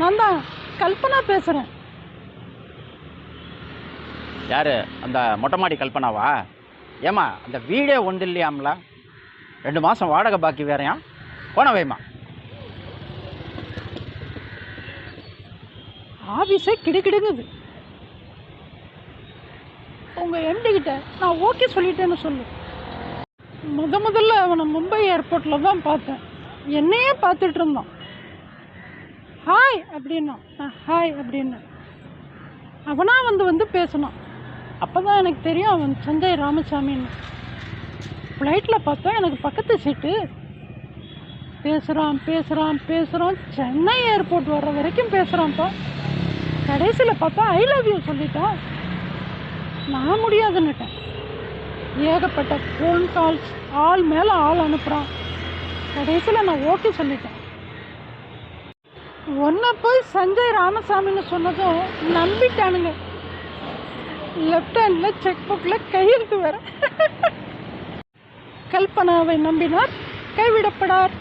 நான் தான் கல்பனா பேசுகிறேன். யார் அந்த மொட்டை மாடி கல்பனாவா? ஏம்மா அந்த வீடே ஒன்று இல்லையாம்ல, 2 மாதம் வாடகை பாக்கி வேறையா? போன வைமா. ஆஃபீஸே கிடுகிடுங்குது. உங்கள் எம்டிக்கிட்ட நான் ஓகே சொல்லிட்டேன்னு சொல்லு. முதல்ல அவனை மும்பை ஏர்போர்ட்டில் தான் பார்த்தேன். என்னையே பார்த்துட்டு இருந்தான். ஹாய் அப்படின்னா ஹாய் அப்படின்னு அவனாக வந்து பேசினான். அப்போ தான் எனக்கு தெரியும் அவன் சஞ்சய் ராமசாமின்னு. ஃப்ளைட்டில் பார்த்தா எனக்கு பக்கத்து சீட்டு. பேசுகிறான் சென்னை ஏர்போர்ட் வர்ற வரைக்கும் பேசுகிறான்ப்பா. கடைசியில் பார்த்தா ஐ லவ் யூ சொல்லிட்டான். நான் முடியாதுன்னுட்டேன். ஏகப்பட்ட ஃபோன் கால்ஸ், ஆள் மேலே ஆள் அனுப்புகிறான். கடைசியில் நான் ஓகே சொல்லிட்டேன். ஒன்றை போய் சஞ்சய் ராமசாமின்னு சொன்னதும் நம்பிட்டானுங்க. லெஃப்ட் ஹேண்டில் செக் புக்கில் கையெழுத்து வேற. கல்பனாவை நம்பினார் கைவிடப்படார்.